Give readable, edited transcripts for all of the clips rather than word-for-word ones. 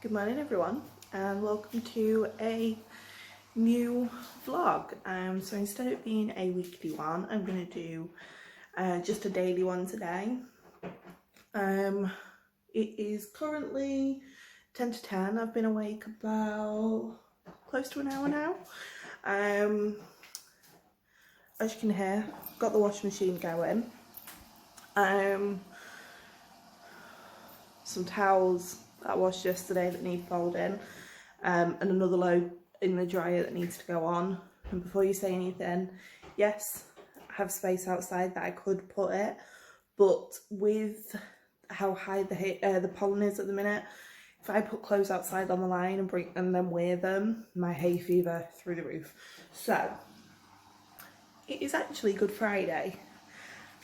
Good morning everyone and welcome to a new vlog. So instead of it being a weekly one, I'm going to do just a daily one today. It is currently 10 to 10. I've been awake about close to an hour now. As you can hear, got the washing machine going. Some towels that I washed yesterday that need folding, and another load in the dryer that needs to go on. And before you say anything, yes, I have space outside that I could put it, but with how high the pollen is at the minute, if I put clothes outside on the line and then wear them, my hay fever through the roof. So it is actually Good Friday,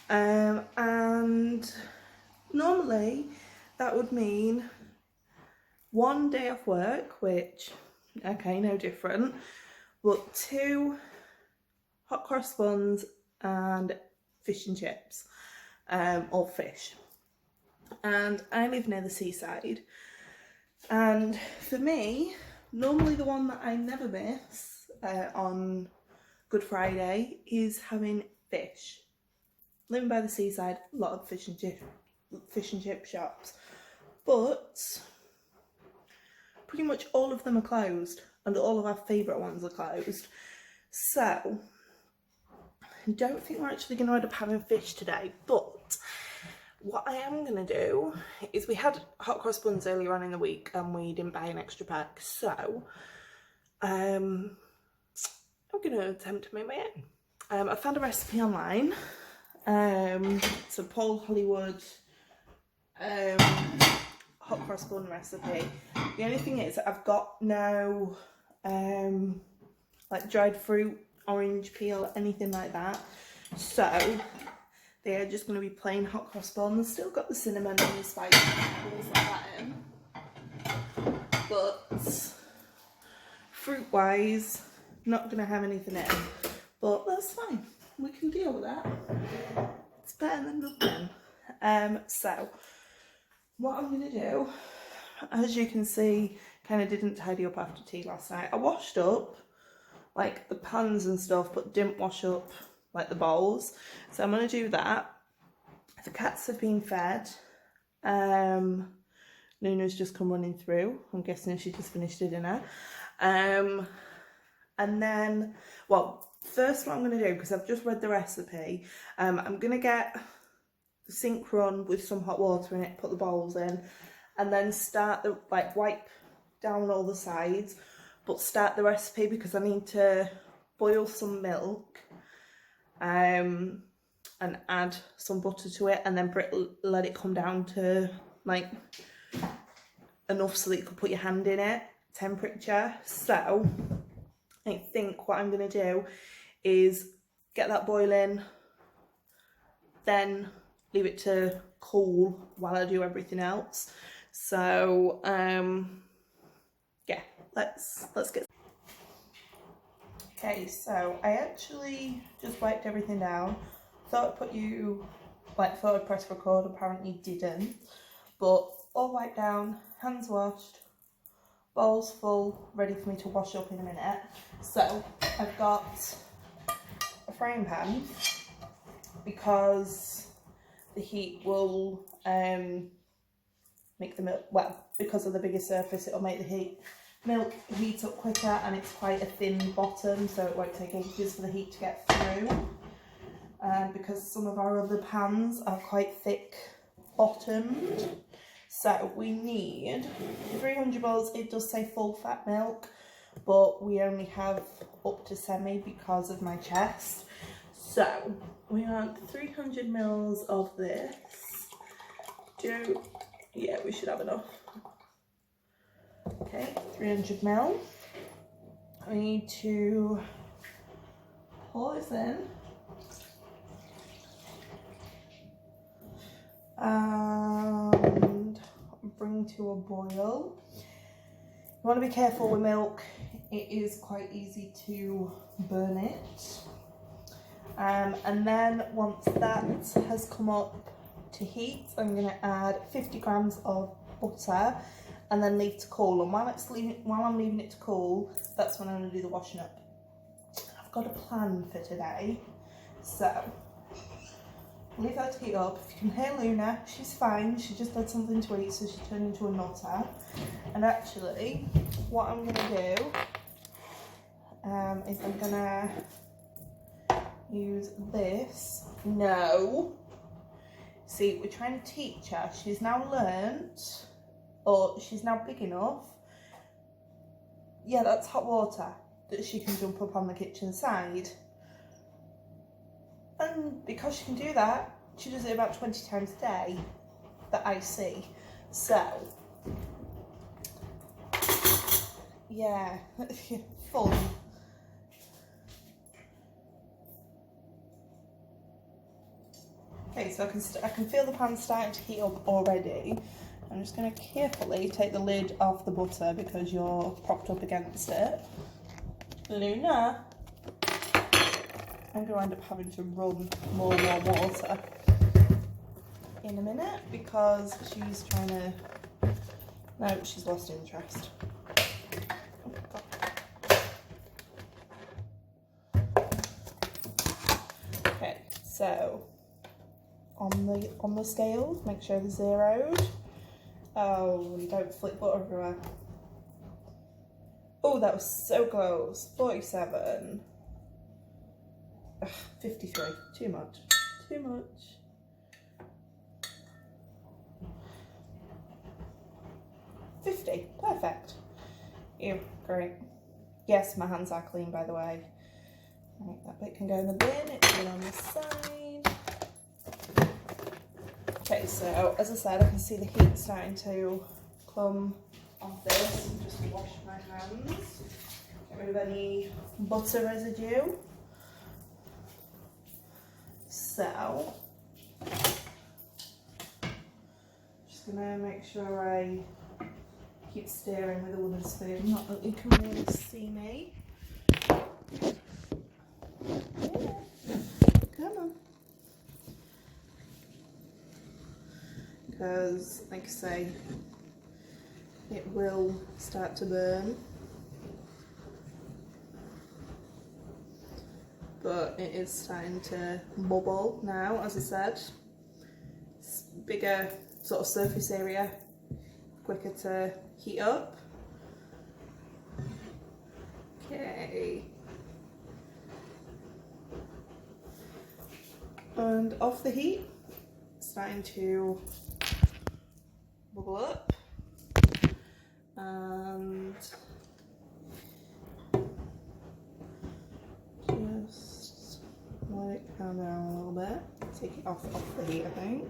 and normally that would mean one day off work, which, okay, no different, but 2 hot cross buns and fish and chips, or fish. And I live near the seaside, and for me, normally the one that I never miss on Good Friday is having fish. Living by the seaside, a lot of fish and chip shops, but pretty much all of them are closed, and all of our favourite ones are closed. So I don't think we're actually going to end up having fish today, but what I am going to do is, we had hot cross buns earlier on in the week and we didn't buy an extra pack, so I'm going to attempt to make my own. I found a recipe online. So Paul Hollywood hot cross bun recipe. The only thing is, I've got no like dried fruit, orange peel, anything like that, so they are just going to be plain hot cross buns. Still got the cinnamon and the spice and things like that in, but fruit wise not going to have anything in, but that's fine, we can deal with that. It's better than nothing. So what I'm going to do, as you can see, kind of didn't tidy up after tea last night. I washed up like the pans and stuff, but didn't wash up like the bowls, so I'm going to do that. The cats have been fed. Nuna's just come running through. I'm guessing she just finished her dinner. And then, well, first what I'm going to do, because I've just read the recipe, I'm going to get the sink run with some hot water in it, put the bowls in, and then start the, like, wipe down all the sides, but start the recipe because I need to boil some milk and add some butter to it, and then let it come down to like enough so that you can put your hand in it, temperature. So I think what I'm going to do is get that boiling, then leave it to cool while I do everything else. So yeah, let's get. Okay, so I actually just wiped everything down. Thought I'd press record, apparently didn't. But all wiped down, hands washed, bowls full, ready for me to wash up in a minute. So I've got a frying pan because the heat will make the milk, well, because of the bigger surface, it'll make the milk heat up quicker, and it's quite a thin bottom, so it won't take ages for the heat to get through. Because some of our other pans are quite thick bottomed. So we need 300 ml. It does say full fat milk, but we only have up to semi because of my chest. So we want 300 ml of this. Yeah, we should have enough. Okay, 300 ml. We need to pour this in. And bring to a boil. You want to be careful with milk, it is quite easy to burn it. And then once that has come up to heat, I'm going to add 50 grams of butter and then leave to cool. And while I'm leaving it to cool, that's when I'm going to do the washing up. I've got a plan for today, so leave that to heat up. If you can hear Luna, she's fine. She just had something to eat, so she turned into a nutter. And actually, what I'm going to do is I'm going to use this. No. See, we're trying to teach her. She's now learnt, or she's now big enough. Yeah, that's hot water that she can jump up on the kitchen side. And because she can do that, she does it about 20 times a day that I see. So, yeah, fun. Okay, so I can feel the pan starting to heat up already. I'm just going to carefully take the lid off the butter because you're propped up against it. Luna, I'm going to end up having to run more warm water in a minute because she's trying to... No, she's lost interest. Okay, so on the scales, make sure they're zeroed. Oh, you don't flip butter everywhere. Oh, that was so close. 47. Ugh, 53. Too much. Too much. Perfect. Ew, great. Yes, my hands are clean, by the way. Right, that bit can go in the bin. It's been on the side. Okay, so as I said, I can see the heat starting to come off this. Just wash my hands. Get rid of any butter residue. So, just gonna make sure I keep stirring with a wooden spoon, not that you can really see me. Yeah. Come on. Because, like I say, it will start to burn. But it is starting to bubble now, as I said. It's bigger sort of surface area, quicker to heat up. Okay. And off the heat, starting to bubble up. And just let it calm down a little bit. Take it off the heat, I think.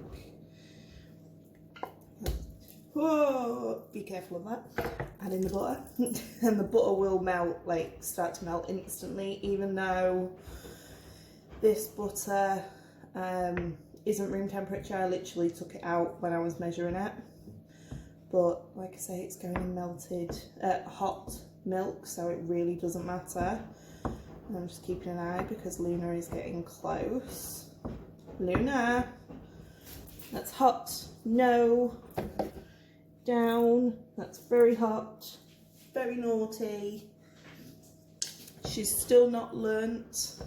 Whoa, be careful of that. Add in the butter. And the butter will melt, like start to melt instantly, even though this butter isn't room temperature. I literally took it out when I was measuring it. But like I say, it's going in melted, hot milk, so it really doesn't matter. And I'm just keeping an eye because Luna is getting close. Luna, that's hot. No. Down. That's very hot. Very naughty. She's still not learnt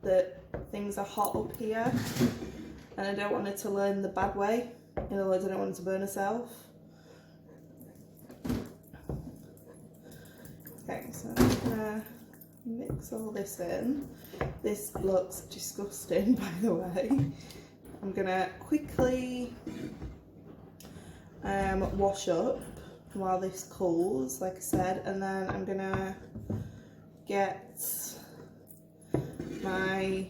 that things are hot up here. And I don't want her to learn the bad way. In other words, I don't want her to burn herself. Okay, so I'm just gonna mix all this in. This looks disgusting, by the way. I'm gonna quickly wash up while this cools, like I said, and then I'm gonna get my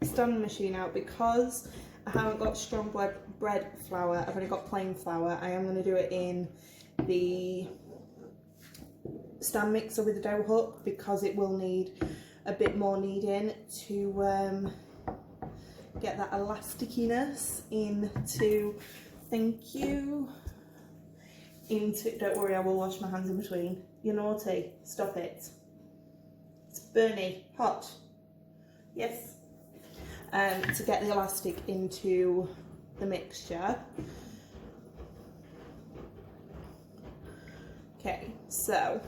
standing machine out because I haven't got strong bread flour. I've only got plain flour. I am gonna do it in the stand mixer with the dough hook because it will need a bit more kneading to get that elasticiness into, thank you, into, don't worry, I will wash my hands in between. You're naughty, stop it. It's burny, hot, yes. To get the elastic into the mixture. Okay, so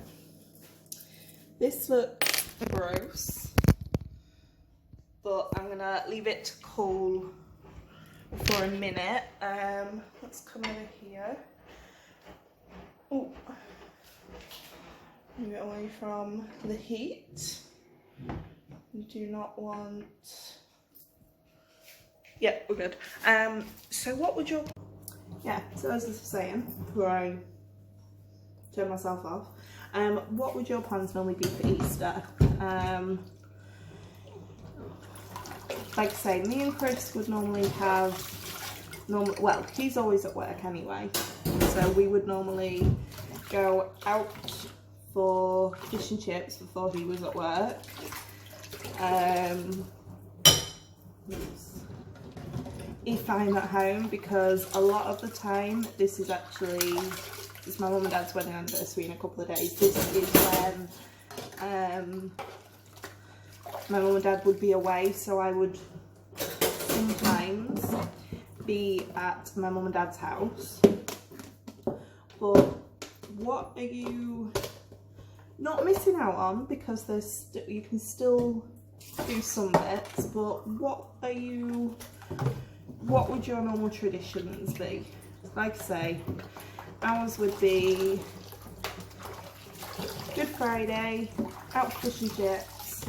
this looks gross, but I'm gonna leave it to cool for a minute. Let's come over here. Oh, move it away from the heat. You do not want. Yeah, we're good. So what would your, yeah, so as I was saying before I turn myself off, what would your plans normally be for Easter? Like I say, me and Chris would normally have, well, he's always at work anyway, so we would normally go out for fish and chips before he was at work. If I'm at home, because a lot of the time this is actually, it's my mum and dad's wedding anniversary in a couple of days. This is when my mum and dad would be away, so I would sometimes be at my mum and dad's house. But what are you not missing out on, because there's you can still do some bits, but what would your normal traditions be? Like I say, ours would be Good Friday, out for fish and chips,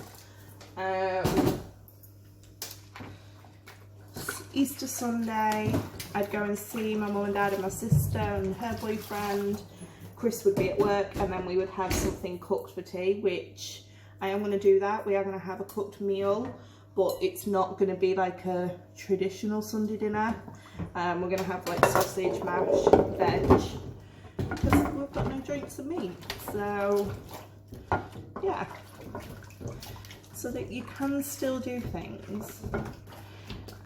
Easter Sunday, I'd go and see my mum and dad and my sister and her boyfriend. Chris would be at work, and then we would have something cooked for tea, which I am going to do that. We are going to have a cooked meal, but it's not going to be like a traditional Sunday dinner. We're going to have like sausage, mash, veg, because we've got no joints of meat. So yeah, so that you can still do things.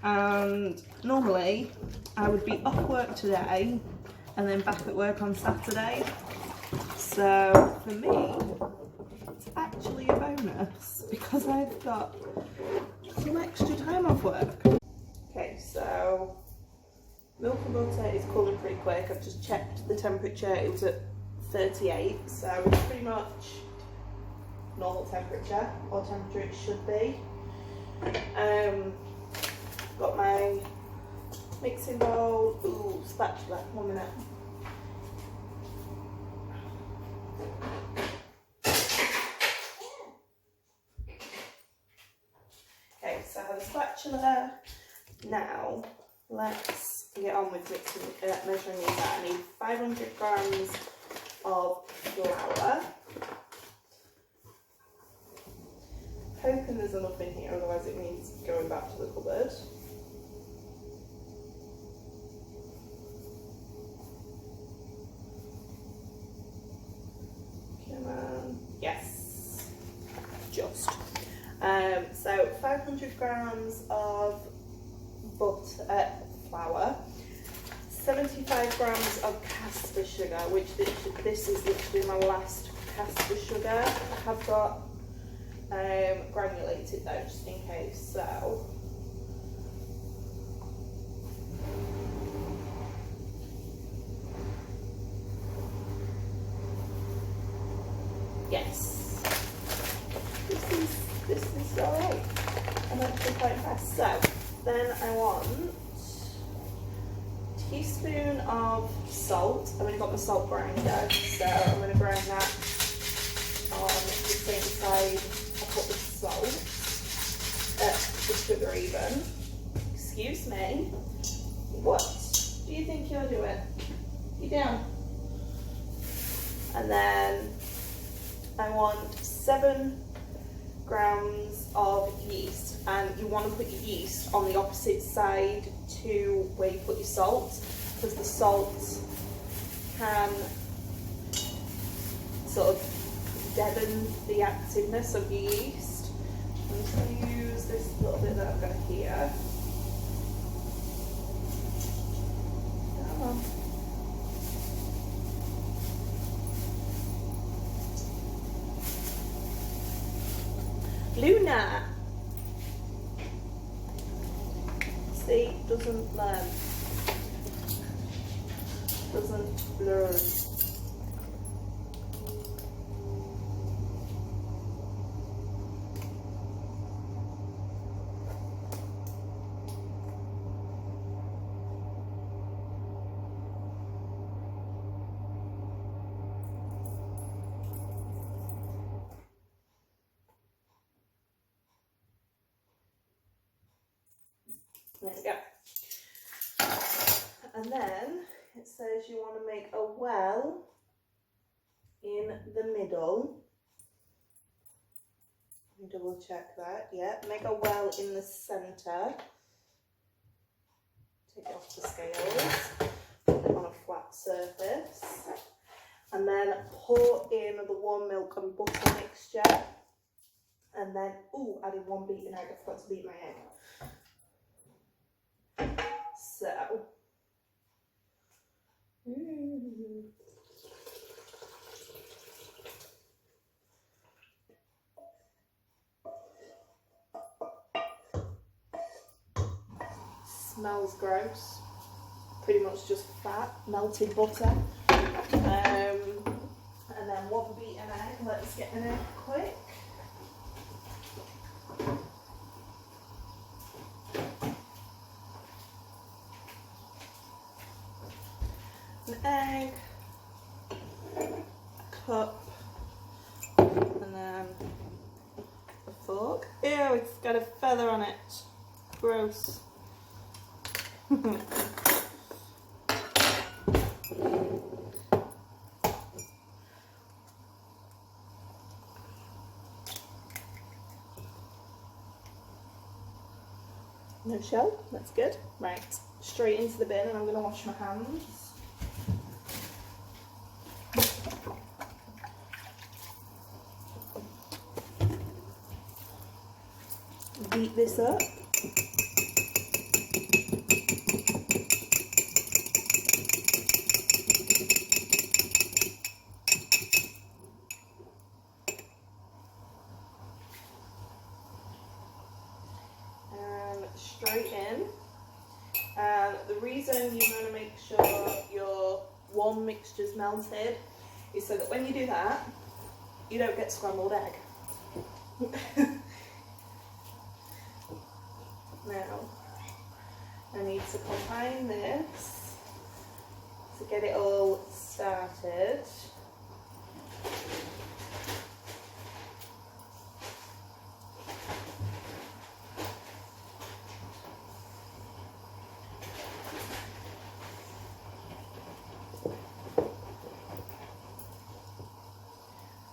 And normally I would be off work today and then back at work on Saturday. So for me, it's actually a bonus because I've got some extra time off work. Okay, so milk and butter is cooling pretty quick. I've just checked the temperature, it was at 38, so it's pretty much normal temperature, or temperature it should be. Got my mixing bowl, ooh, spatula, 1 minute. Okay, so I have a spatula. Now, let's get on with mixing, measuring these out. I need 500 grams of flour. Hoping there's enough in here, otherwise it means going back to the cupboard. Come on. Yes, just. So 500 grams of flour, 75 grams of caster sugar, which this is literally my last caster sugar. I have got granulated though, just in case. So yes, this is alright. I'm actually quite impressed. So then I want a teaspoon of salt. I've only got my salt grinder, so I'm going to grind that on the same side I put the salt, the sugar even. Excuse me. What do you think you're doing? You down? And then I want 7 grams of yeast, and you want to put your yeast on the opposite side to where you put your salt, because the salt can sort of deaden the activeness of your yeast. I'm just going to use this little bit that I've got here. Come on. Luna! See, doesn't learn. Doesn't learn. There we go. And then it says you want to make a well in the middle. Let me double check that. Yeah, make a well in the centre. Take it off the scales, put it on a flat surface, and then pour in the warm milk and butter mixture. And then, added 1 beaten egg. I forgot to beat my egg. So, smells gross. Pretty much just fat, melted butter. And then 1 beaten egg. Let's get an egg quick. An egg, a cup, and then a fork. Ew, it's got a feather on it. Gross. No shell, that's good. Right, straight into the bin, and I'm going to wash my hands. Beat this up. And straight in. And the reason you want to make sure your warm mixture's melted is so that when you do that, you don't get scrambled egg. Now, I need to combine this to get it all started.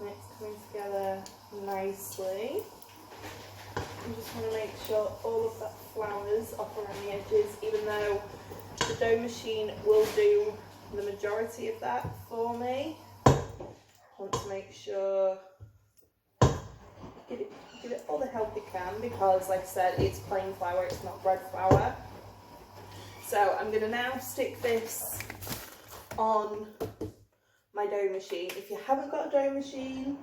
And it's coming together nicely. I just want to make sure all of that flour's off around the edges, even though the dough machine will do the majority of that for me. I want to make sure give it all the help it can, because like I said, it's plain flour, it's not bread flour. So I'm going to now stick this on my dough machine. If you haven't got a dough machine,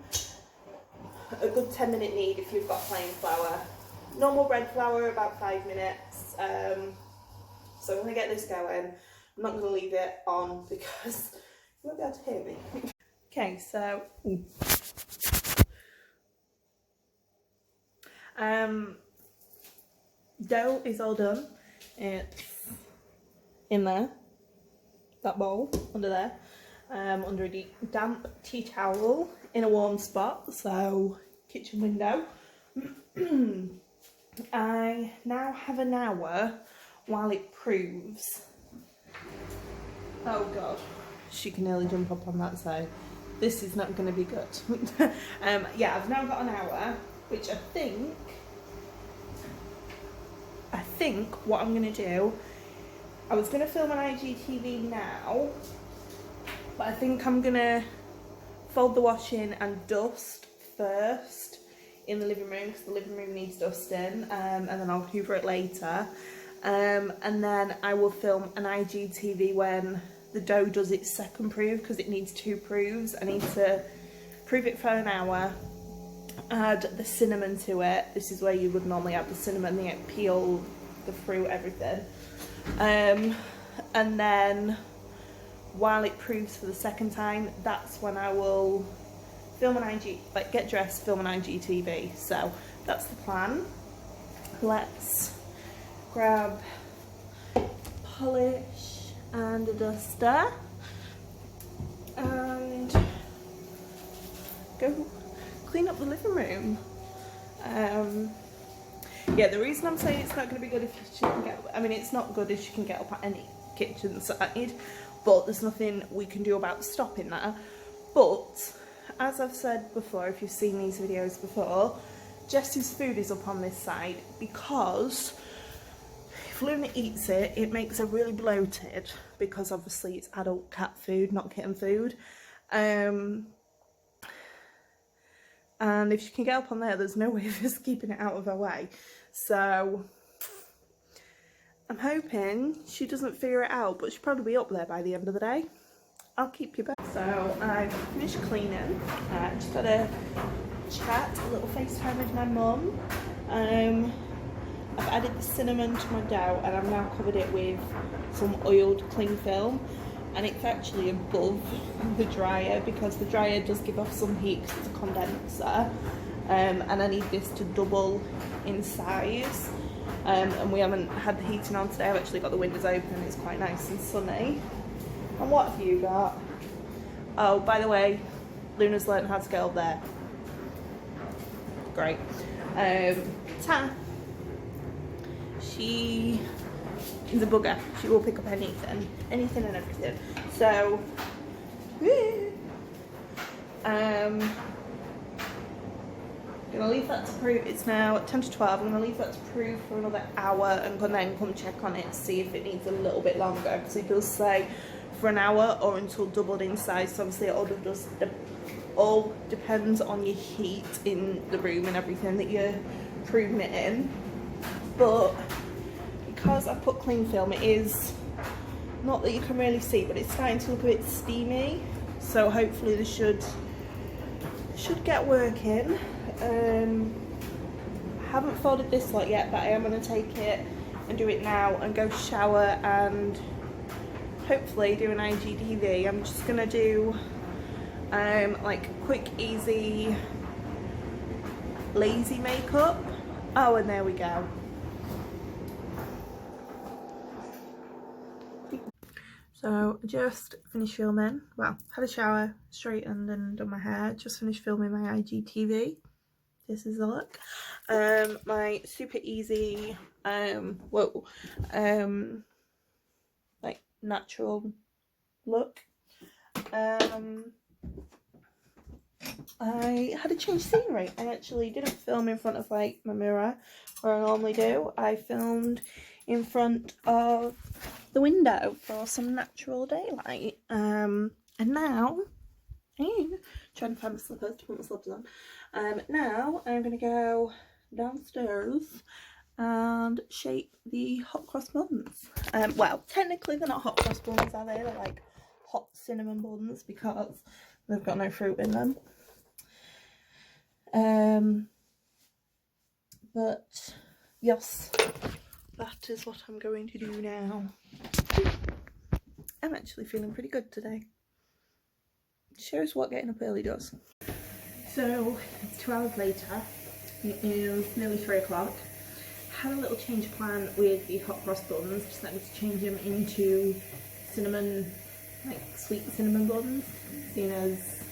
a good 10-minute knead if you've got plain flour. Normal bread flour, about 5 minutes. So I'm going to get this going. I'm not going to leave it on because you won't be able to hear me. Okay, so dough is all done. It's in there, that bowl under there, under a damp tea towel in a warm spot, so kitchen window. I now have an hour while it proves. Oh god, she can nearly jump up on that side. This is not going to be good. Yeah, I've now got an hour, which I think what I'm going to do, I was going to film an IGTV now, but I think I'm going to fold the washing and dust first in the living room, because the living room needs dusting, and then I'll hoover it later. And then I will film an IGTV when the dough does its second proof, because it needs 2 proofs. I need to proof it for an hour, add the cinnamon to it. This is where you would normally add the cinnamon, the peel, the fruit, everything. And then while it proves for the second time, that's when I will film an get dressed, film an IGTV. So that's the plan. Let's grab polish and a duster and go clean up the living room. Yeah, the reason I'm saying it's not going to be good if she can get, I mean, it's not good if she can get up at any kitchen side, but there's nothing we can do about stopping that. But as I've said before, if you've seen these videos before, Jessie's food is up on this side because if Luna eats it, it makes her really bloated because obviously it's adult cat food, not kitten food. And if she can get up on there, there's no way of just keeping it out of her way. So I'm hoping she doesn't figure it out, but she'll probably be up there by the end of the day. I'll keep you back. So I've finished cleaning. Just had a chat, a little FaceTime with my mum. I've added the cinnamon to my dough and I've now covered it with some oiled cling film, and it's actually above the dryer because the dryer does give off some heat because it's a condenser, and I need this to double in size, and we haven't had the heating on today. I've actually got the windows open, it's quite nice and sunny. And what have you got? Oh, by the way, Luna's learned how to get up there. Great. Ta. She is a bugger. She will pick up anything and everything. So, I'm gonna leave that to prove. It's now 10 to 12. I'm gonna leave that to prove for another hour and then come check on it, see if it needs a little bit longer, because it does say for an hour or until doubled in size. So obviously it all depends on your heat in the room and everything that you're proving it in. But because I put cling film, it is not that you can really see, but it's starting to look a bit steamy. So hopefully this should get working. I haven't folded this lot yet, but I am going to take it and do it now and go shower and hopefully do an IGTV. I'm just going to do like quick, easy, lazy makeup. Oh, and there we go. So I just finished filming, well, had a shower, straightened and done my hair, just finished filming my IGTV. This is the look. My super easy, like natural look. I had to change scenery. I actually didn't film in front of like my mirror where I normally do. I filmed in front of the window for some natural daylight. And now I'm trying to find my slippers to put my slippers on. Now I'm gonna go downstairs and shape the hot cross buns. Well, technically they're not hot cross buns, are they? They're like hot cinnamon buns because they've got no fruit in them. But yes, that is what I'm going to do now. I'm actually feeling pretty good today. Shows what getting up early does. So it's 2 hours later. It is nearly 3 o'clock. Had a little change of plan with the hot cross buns. Just let me change them into cinnamon, like sweet cinnamon buns, seeing as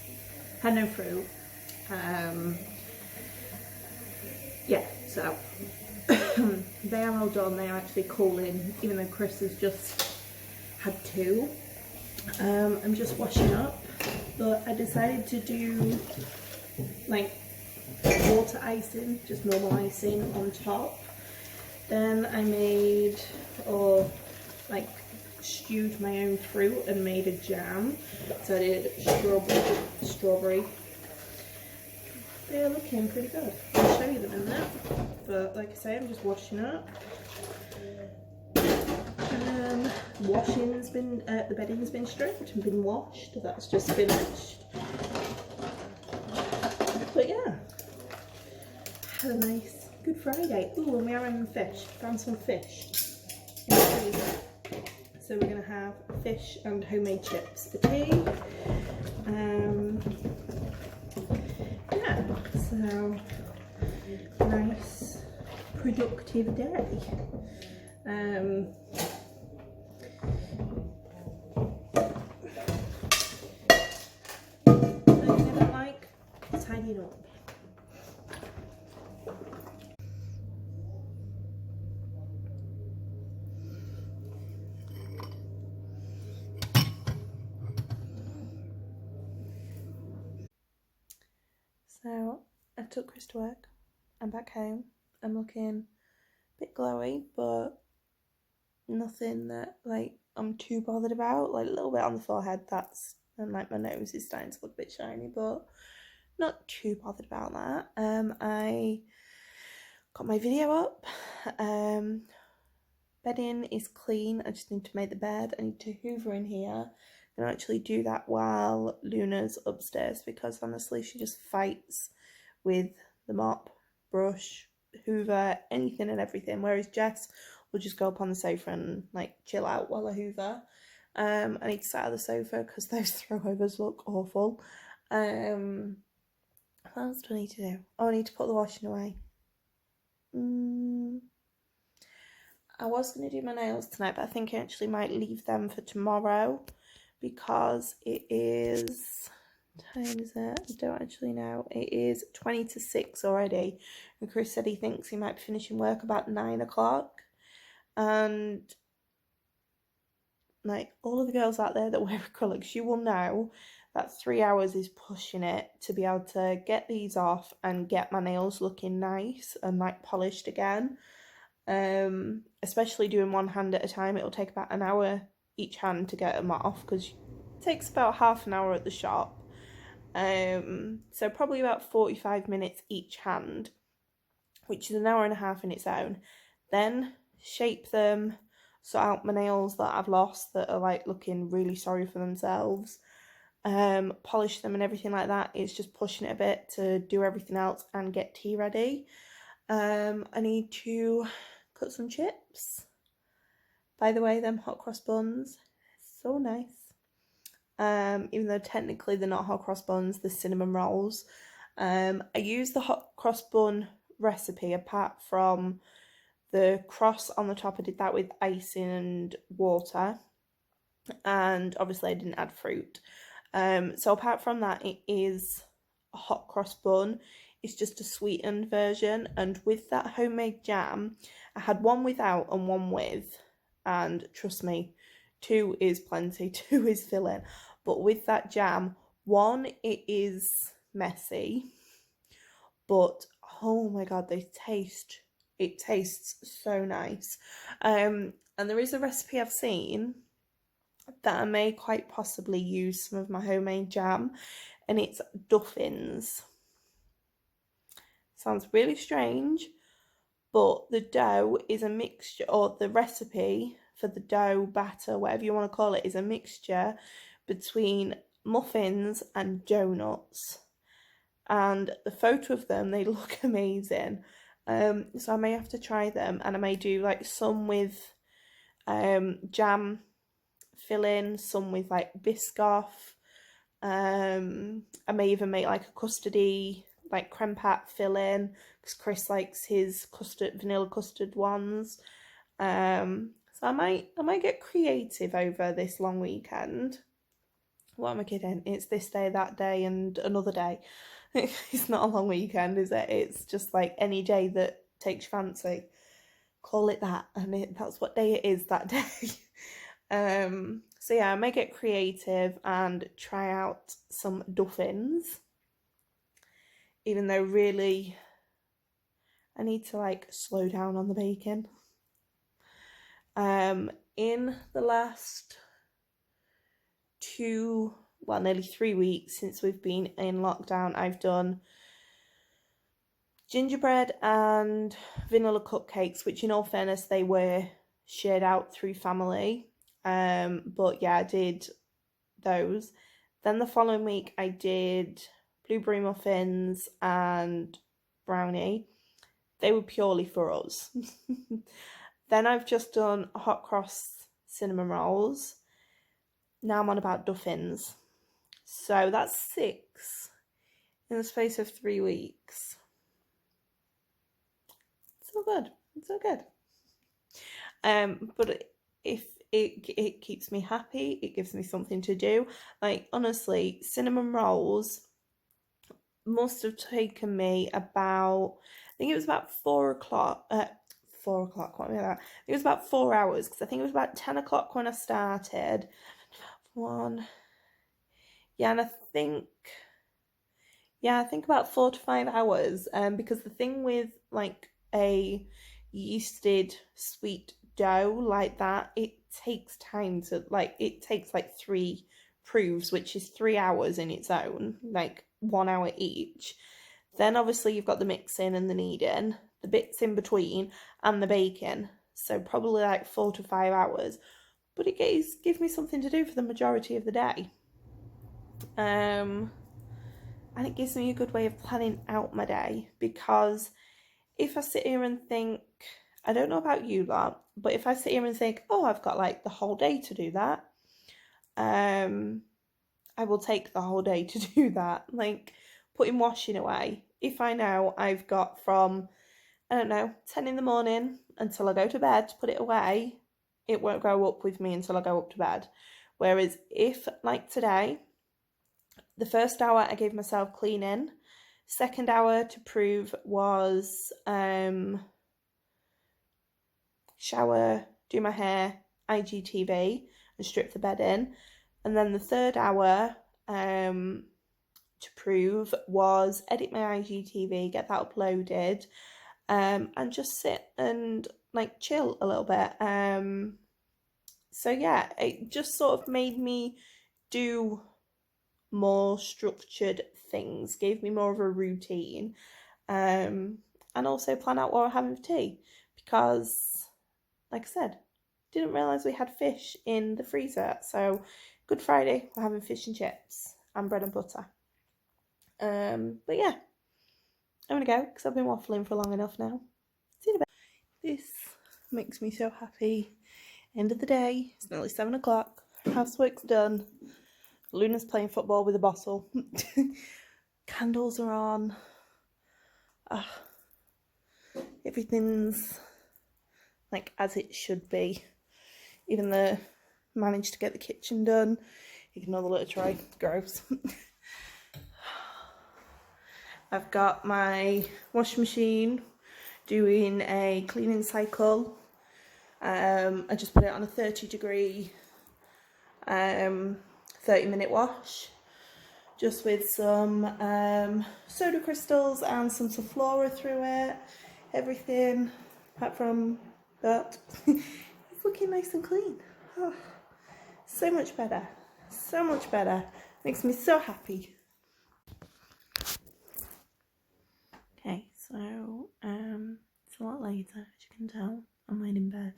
had no fruit. Yeah, so they are all done. They are actually cooling, even though Chris has just had 2. I'm just washing up, but I decided to do like water icing, just normal icing on top. Then I made, or like stewed my own fruit and made a jam. So I did strawberry. They're looking pretty good. I'll show you them in there. But like I say, I'm just washing up. Washing's been, the bedding's been stripped and been washed. That's just finished. But yeah, had a nice Good Friday. Ooh, and we are having fish. Found some fish in the freezer. So we're gonna have fish and homemade chips for tea. Yeah, so nice, productive day. So I took Chris to work. I'm back home. I'm looking a bit glowy, but nothing that like I'm too bothered about. Like a little bit on the forehead, and like my nose is starting to look a bit shiny, but not too bothered about that. I got my video up. Bedding is clean. I just need to make the bed. I need to hoover in here and actually do that while Luna's upstairs, because honestly she just fights with the mop, brush, hoover, anything and everything, whereas Jess will just go up on the sofa and like chill out while I hoover. I need to sit out of the sofa because those throwovers look awful. What else do I need to do? Oh, I need to put the washing away. I was going to do my nails tonight, but I think I actually might leave them for tomorrow because it is, what time is it? I don't actually know. It is 20 to 6 already. And Chris said he thinks he might be finishing work about 9 o'clock. And like all of the girls out there that wear acrylics, you will know that 3 hours is pushing it to be able to get these off and get my nails looking nice and like polished again. Especially doing one hand at a time, it'll take about an hour each hand to get them off because it takes about half an hour at the shop. So probably about 45 minutes each hand, which is an hour and a half in its own. Then shape them, sort out my nails that I've lost that are like looking really sorry for themselves, polish them and everything like that. It's just pushing it a bit to do everything else and get tea ready. I need to cut some chips. By the way, them hot cross buns, so nice. Even though technically they're not hot cross buns, they're cinnamon rolls. I use the hot cross bun recipe apart from the cross on the top. I did that with icing and water, and obviously I didn't add fruit. So apart from that, it is a hot cross bun. It's just a sweetened version, and with that homemade jam, I had one without and one with, and trust me, 2 is plenty, 2 is filling. But with that jam, one, it is messy, but oh my god, it tastes so nice. And there is a recipe I've seen that I may quite possibly use some of my homemade jam, and it's duffins. Sounds really strange, but the dough is a mixture, or the recipe for the dough batter, whatever you want to call it, is a mixture between muffins and donuts. And the photo of them, they look amazing. So I may have to try them, and I may do like some with jam filling, some with like Biscoff. I may even make like a custardy, like creme pat filling, because Chris likes his vanilla custard ones. So I might get creative over this long weekend. What am I kidding? It's this day, that day, and another day. It's not a long weekend, is it? It's just like any day that takes your fancy. Call it that, and that's what day it is that day. So yeah, I may get creative and try out some duffins. Even though really I need to like slow down on the baking. In the last nearly 3 weeks since we've been in lockdown, I've done gingerbread and vanilla cupcakes, which in all fairness, they were shared out through family. But yeah, I did those. Then the following week I did blueberry muffins and brownie. They were purely for us. Then I've just done hot cross cinnamon rolls. Now I'm on about duffins. So that's 6 in the space of 3 weeks. It's all good. It's all good. But if it keeps me happy, it gives me something to do. Like honestly, cinnamon rolls must have taken me about, I think it was about 4 o'clock. 4 o'clock, what am I about? It was about 4 hours, because I think it was about 10 o'clock when I started. Yeah, and I think, Yeah, I think about 4 to 5 hours. Because the thing with like a yeasted sweet dough like that, it takes time to like it takes like three proofs, which is 3 hours in its own, like 1 hour each. Then obviously you've got the mixing and the kneading, the bits in between, and the baking. So probably like 4 to 5 hours. But it gives me something to do for the majority of the day. And it gives me a good way of planning out my day, because if I sit here and think, I don't know about you lot, but if I sit here and think, oh, I've got like the whole day to do that, I will take the whole day to do that. Like putting washing away. If I know I've got from, I don't know, 10 in the morning until I go to bed to put it away, it won't go up with me until I go up to bed. Whereas if, like today, the first hour I gave myself cleaning, second hour to prove was shower, do my hair, IGTV, and strip the bed in. And then the third hour to prove was edit my IGTV, get that uploaded, and just sit and like chill a little bit. So yeah, it just sort of made me do more structured things, gave me more of a routine, and also plan out what we're having for tea, because like I said, didn't realise we had fish in the freezer. So Good Friday, we're having fish and chips and bread and butter. But yeah, I'm gonna go because I've been waffling for long enough now. See you in a bit. This makes me so happy. End of the day, it's nearly 7 o'clock, housework's done, Luna's playing football with a bottle, candles are on, everything's like as it should be. Even though managed to get the kitchen done, ignore the litter tray, gross. I've got my washing machine doing a cleaning cycle. I just put it on a 30-degree 30-minute wash, just with some soda crystals and some sulphura through it. Everything apart from that. It's looking nice and clean. Oh, so much better. So much better. Makes me so happy. Okay, so it's a lot later, as you can tell. I'm laying in bed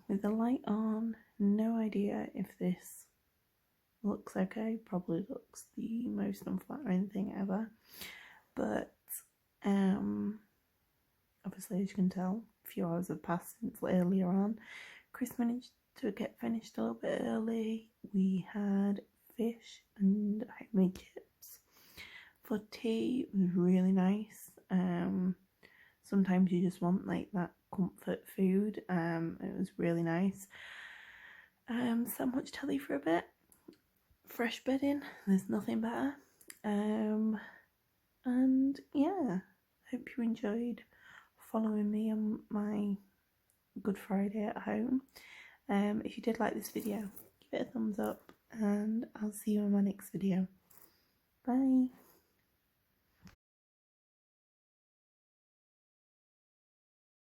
with the light on. No idea if this looks okay. Probably looks the most unflattering thing ever. But obviously, as you can tell, a few hours have passed since earlier on. Chris managed to get finished a little bit early. We had fish and homemade chips. For tea, it was really nice. Sometimes you just want like that comfort food. It was really nice. Sat much telly for a bit. Fresh bedding, there's nothing better. And yeah, hope you enjoyed following me on my Good Friday at home. If you did like this video, give it a thumbs up, and I'll see you in my next video. Bye.